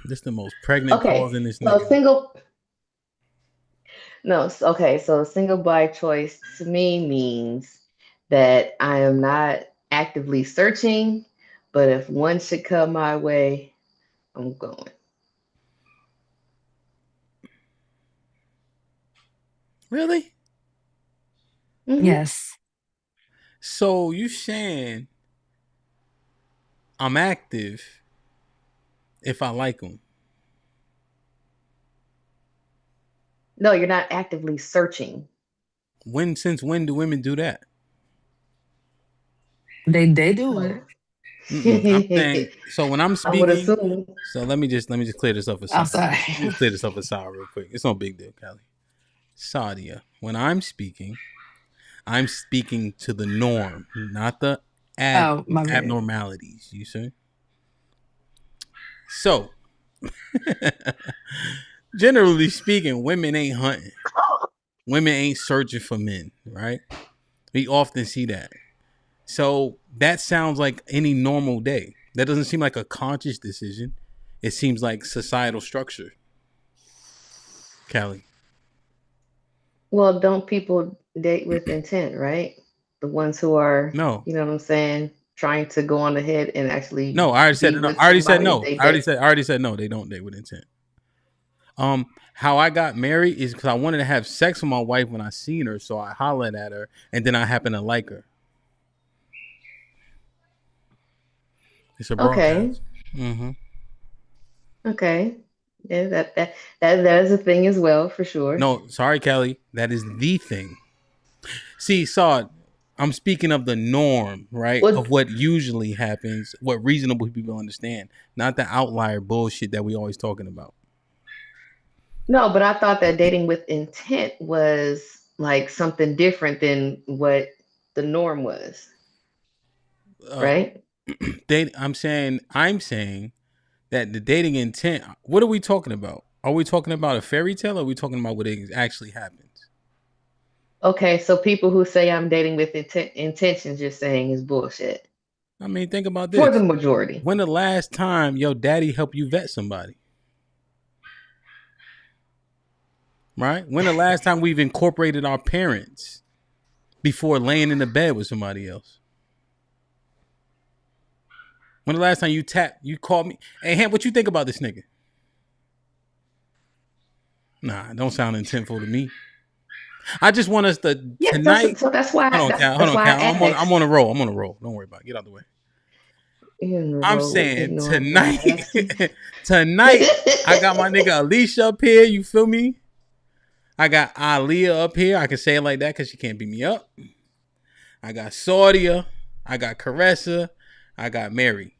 This the most pregnant Okay, pause in this so nigga. single, no, okay, so single by choice to me means that I am not actively searching, but if one should come my way, I'm going. Really? Hmm. Yes. So you saying I'm active if I like them? No, you're not actively searching. When since when do women do that? They do it. Oh. I'm saying so when I'm I would speaking. assume. So let me just clear this up I'm aside. sorry. Let me just clear this up aside real quick. It's no big deal, Callie. Sadia, when I'm speaking to the norm, not the Oh, my bad. abnormalities. You see? So, generally speaking, women ain't hunting. Women ain't searching for men, right? We often see that. So that sounds like any normal day. That doesn't seem like a conscious decision. It seems like societal structure, Callie. Well, don't people date with intent, right? The ones who are, No, you know what I'm saying, trying to go on ahead and actually no. I already said be no. with I already said somebody no. they I already date. said. I already said no. They don't date with intent. Um, how I got married is because I wanted to have sex with my wife when I seen her, so I hollered at her, and then I happened to like her. It's a Okay, broadcast. Mm-hmm. okay. Yeah, that is a thing as well, for sure. No, sorry, Kelly. That is the thing. See, Saud, I'm speaking of the norm, right? Well, Of what usually happens, what reasonable people understand, not the outlier bullshit that we always talking about. no, but I thought that dating with intent was like something different than what the norm was, Uh, right? I'm saying that the dating intent. What are we talking about? Are we talking about a fairy tale? Or are we talking about what actually happens? Okay, so people who say I'm dating with intentions, you're saying is bullshit I mean, think about for the this. majority. When the last time your daddy helped you vet somebody, right? When the last time we've incorporated our parents before laying in the bed with somebody else? When the last time you called me, hey, Ham, what you think about this nigga? Nah, don't sound intentful to me. I just want us to Yes, tonight. that's why Hold that's on, why I Cal. I'm asked. on a roll. I'm on a roll. Don't worry about it. Get out the way. In the I'm road, saying ignoring what I tonight, asked you. tonight, I got my nigga Alicia up here. You feel me? I got Aliyah up here. I can say it like that because she can't beat me up. I got Saudia. I got Caressa. I got Mary.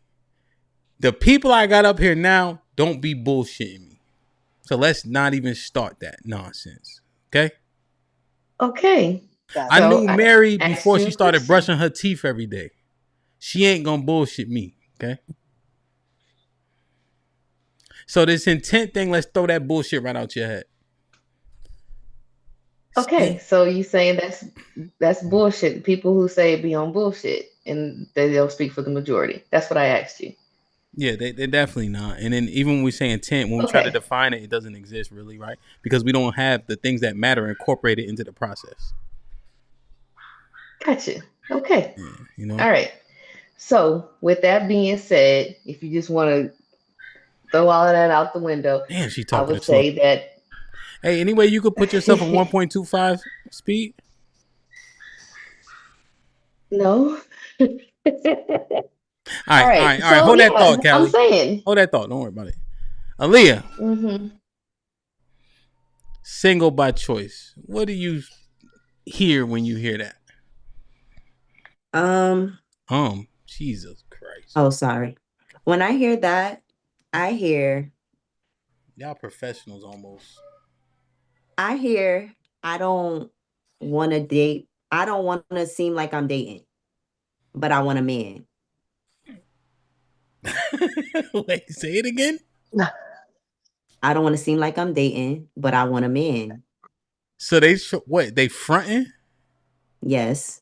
The people I got up here now don't be bullshitting me. So let's not even start that nonsense. Okay? Okay, I Gotcha. so knew I Mary asked before you she a started question. brushing her teeth every day. She ain't gonna bullshit me. Okay? So this intent thing, let's throw that bullshit right out your head. Okay, so you saying that's bullshit. People who say it be on bullshit and they don't speak for the majority. That's what I asked you. Yeah, they're definitely not. And then even when we say intent, when we try to Okay, define it, it doesn't exist really, right? Because we don't have the things that matter incorporated into the process. gotcha. Okay, Yeah, you know? all right. So with that being said, if you just want to throw all of that out the window, Damn, she I talking would slow. say that Hey, anyway, you could put yourself at 1.25 speed. no. All All right, all right, right, all right. so Hold that thought, yeah, I'm Callie. saying. Hold that thought. Don't worry about it. Aaliyah, Hmm. single by choice. What do you hear when you hear that? Um, Jesus Christ. oh, sorry. When I hear that, I hear, Y'all professionals almost. I hear, I don't want to date. I don't want to seem like I'm dating, but I want a man. Wait, say it again. I don't want to seem like I'm dating, but I want a man. So what? They fronting? Yes.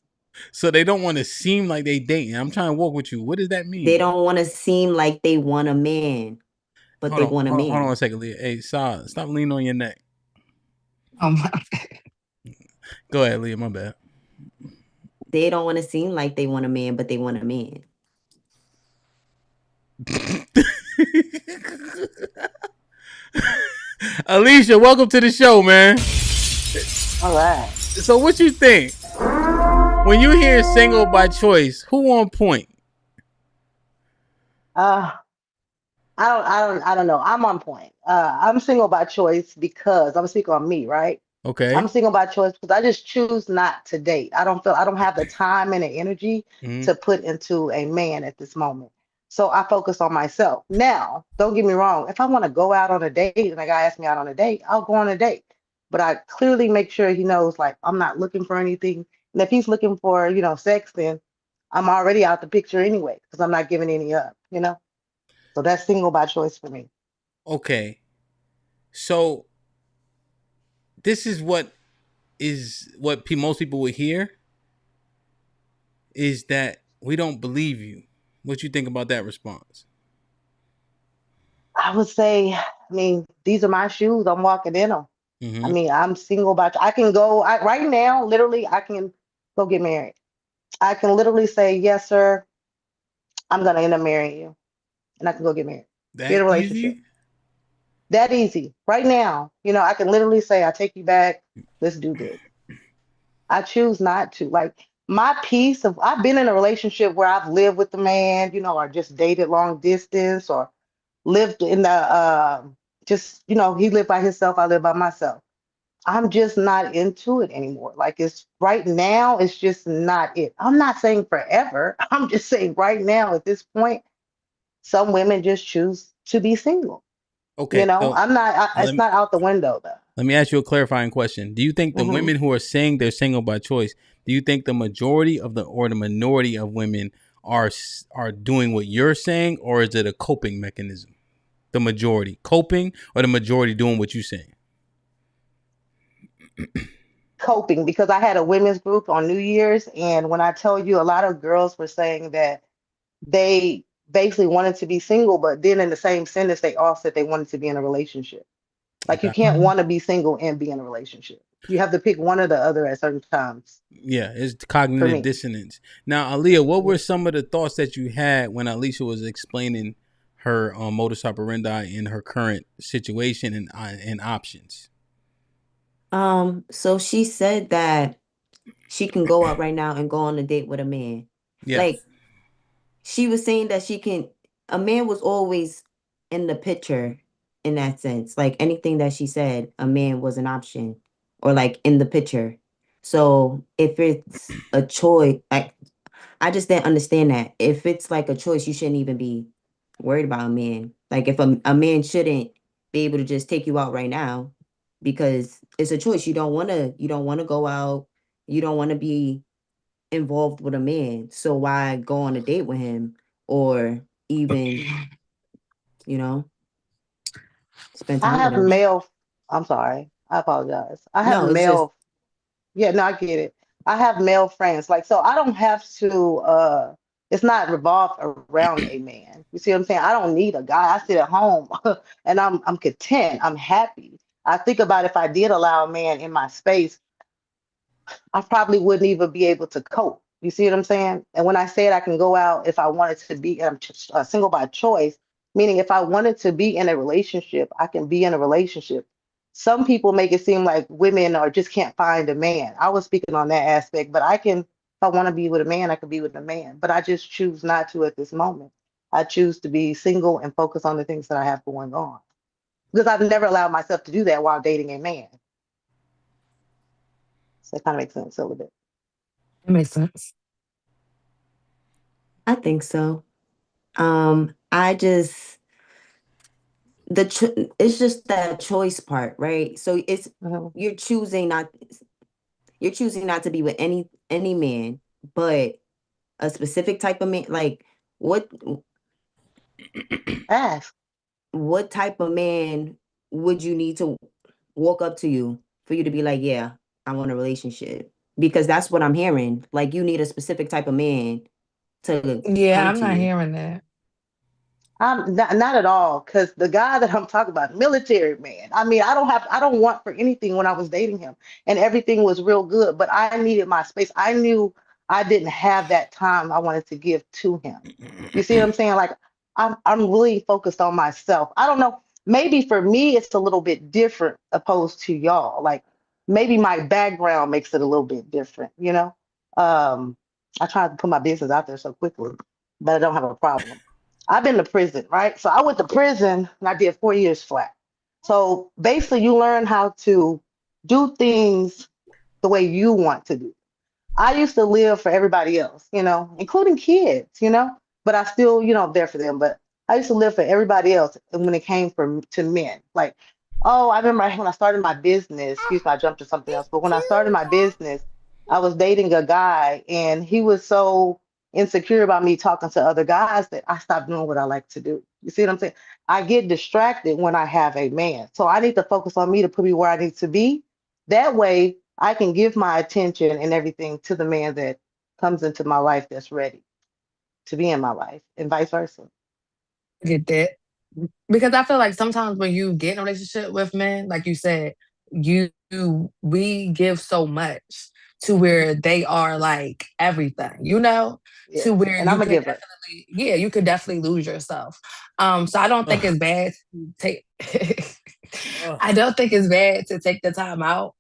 So they don't want to seem like they dating. I'm trying to walk with you. What does that They mean? don't want to seem like they want a man. but they want a man. Hold on a second, Leah. Hey, stop leaning on your neck. Oh my bad. Go ahead, Leah. My bad. They don't want to seem like they want a man, but they want a man. Alicia, welcome to the show, man. All right. So what you think? When you hear single by choice, who on point? I don't know. I'm on point. I'm single by choice because I'm speaking on me, right? Okay. I'm single by choice because I just choose not to date. I don't have the time and the energy to put into a man at this moment. So I focus on myself. Now, don't get me wrong. If I want to go out on a date and a guy asks me out on a date, I'll go on a date. But I clearly make sure he knows like I'm not looking for anything. And if he's looking for, sex, then I'm already out the picture anyway, because I'm not giving any up. So that's single by choice for me. Okay. So this is what most people would hear is that we don't believe you. What you think about that response? I would say, these are my shoes. I'm walking in them. I'm single by. I can go right now. Literally, I can go get married. I can literally say, yes, sir. I'm gonna end up marrying you, and I can go get married. Be in That a relationship. easy? That easy. Right now, I can literally say, I take you back. Let's do this. I choose not to. Like my piece of. I've been in a relationship where I've lived with the man, or just dated long distance, or lived in the just he lived by himself, I live by myself. I'm just not into it anymore. Like it's right now, it's just not it. I'm not saying forever. I'm just saying right now at this point, some women just choose to be single. Okay. So I'm not. It's not out the window though. Let me ask you a clarifying question. Do you think the women who are saying they're single by choice, do you think the majority of the minority of women are doing what you're saying, or is it a coping mechanism? The majority coping, or the majority doing what you're saying? Coping, because I had a women's group on New Year's, and when I tell you, a lot of girls were saying that they basically wanted to be single, but then in the same sentence, they all said they wanted to be in a relationship. Like you can't want to be single and be in a relationship. You have to pick one or the other at certain times. Yeah, it's cognitive dissonance. Now, Aaliyah, what were some of the thoughts that you had when Alicia was explaining her modus operandi in her current situation and options? So she said that she can go out right now and go on a date with a man. Yeah. Like she was saying that a man was always in the picture in that sense. Like anything that she said, a man was an option or like in the picture. So if it's a choice, like I just didn't understand that. If it's like a choice, you shouldn't even be worried about a man. Like if a man shouldn't be able to just take you out right now because it's a choice. You don't want to go out. You don't want to be involved with a man. So why go on a date with him or even, spend I time with have him? male, I'm sorry, I apologize. I have No, it's just male, yeah, no, I get it. I have male friends. Like, so I don't have to, it's not revolved around a man. You see what I'm saying? I don't need a guy. I sit at home and I'm content. I'm happy. I think about if I did allow a man in my space, I probably wouldn't even be able to cope. You see what I'm saying? And when I said I can go out if I wanted to be, I'm single by choice, meaning if I wanted to be in a relationship, I can be in a relationship. Some people make it seem like women are just can't find a man. I was speaking on that aspect, but I can, if I want to be with a man, I can be with a man. But I just choose not to at this moment. I choose to be single and focus on the things that I have going on because I've never allowed myself to do that while dating a man. So that kind of makes sense a little bit. It makes sense. I think so. I just it's just that choice part, right? So it's you're choosing not to be with any man, but a specific type of man. Like what Ask. what type of man would you need to walk up to you for you to be like, yeah, I want a relationship? Because that's what I'm hearing. Like you need a specific type of man to Yeah, come I'm to not you. hearing that. Not at all, because the guy that I'm talking about, military man. I mean, I don't want for anything when I was dating him, and everything was real good. But I needed my space. I knew I didn't have that time I wanted to give to him. You see what I'm saying? Like I'm really focused on myself. I don't know. Maybe for me, it's a little bit different opposed to y'all. Like maybe my background makes it a little bit different. I tried to put my business out there so quickly, but I don't have a problem. I've been to prison, right? So I went to prison and I did 4 years flat. So basically, you learn how to do things the way you want to do. I used to live for everybody else, including kids, but I still, there for them. But I used to live for everybody else when it came to men. Like, oh, I remember when I started my business, excuse me, I jumped to something else, but when I started my business, I was dating a guy and he was so insecure about me talking to other guys that I stopped doing what I like to do. You see what I'm saying? I get distracted when I have a man. So I need to focus on me to put me where I need to be. That way I can give my attention and everything to the man that comes into my life that's ready to be in my life, and vice versa. Get that. Because I feel like sometimes when you get in a relationship with men, like you said, we give so much to where they are like everything, to Yes, where and I'm a giver. you could definitely lose yourself. So I don't think Ugh. it's bad to take Ugh. I don't think it's bad to take the time out.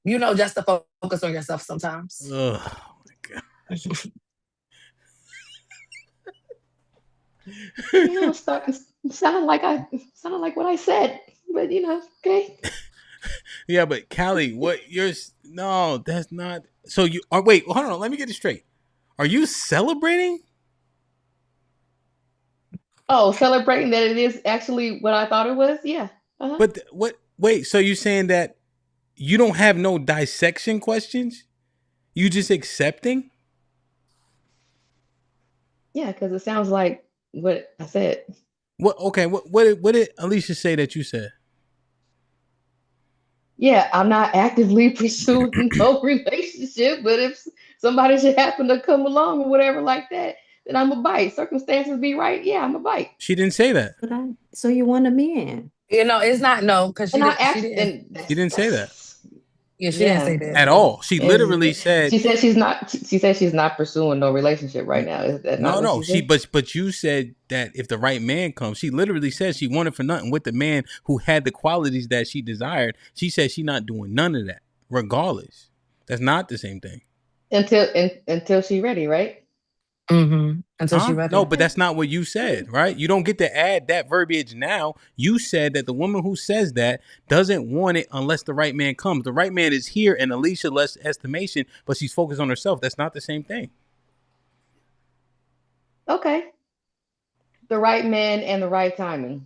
Just to focus on yourself sometimes. Ugh. Oh my God. Sounded like what I said, but okay. Yeah, but Callie, no, that's not. So you are wait, hold on, let me get it straight. Are you celebrating? Oh, celebrating that it is actually what I thought it was. Yeah. Uh-huh. But what? Wait, so you saying that you don't have no dissection questions? You just accepting? Yeah, because it sounds like what I said. What? Okay. What did Alicia say that you said? Yeah, I'm not actively pursuing no relationship, but if somebody should happen to come along or whatever like that, then I'm a bite. Circumstances be right. Yeah, I'm a bite. She didn't say that. So you want a man? It's not no, because And I she asked, didn't. and She didn't say that She didn't yeah, say that. at all. She literally and said she said she's not. She said she's not pursuing no relationship right N- now. Is that not no, what no. she She said? but you said that if the right man comes, she literally said she wanted for nothing with the man who had the qualities that she desired. She said she not doing none of that, regardless. That's not the same thing. Until she ready, right? Until she Huh? No, ready. but that's not what you said, right? You don't get to add that verbiage now. You said that the woman who says that doesn't want it unless the right man comes. The right man is here in Alicia less estimation, but she's focused on herself. That's not the same thing. Okay, the right man and the right timing.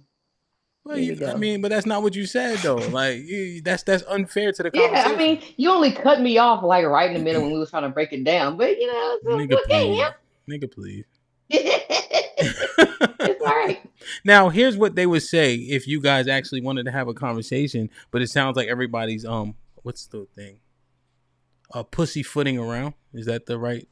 Well, Here we I go. mean, but that's not what you said though. Like, that's unfair to the Yeah, I conversation. mean, you only cut me off like right in the middle when we was trying to break it down, but Nigga, it's okay, please. Nigga, please. it's all right. Now, here's what they would say if you guys actually wanted to have a conversation, but it sounds like everybody's what's the thing? Pussyfooting around. Is that the right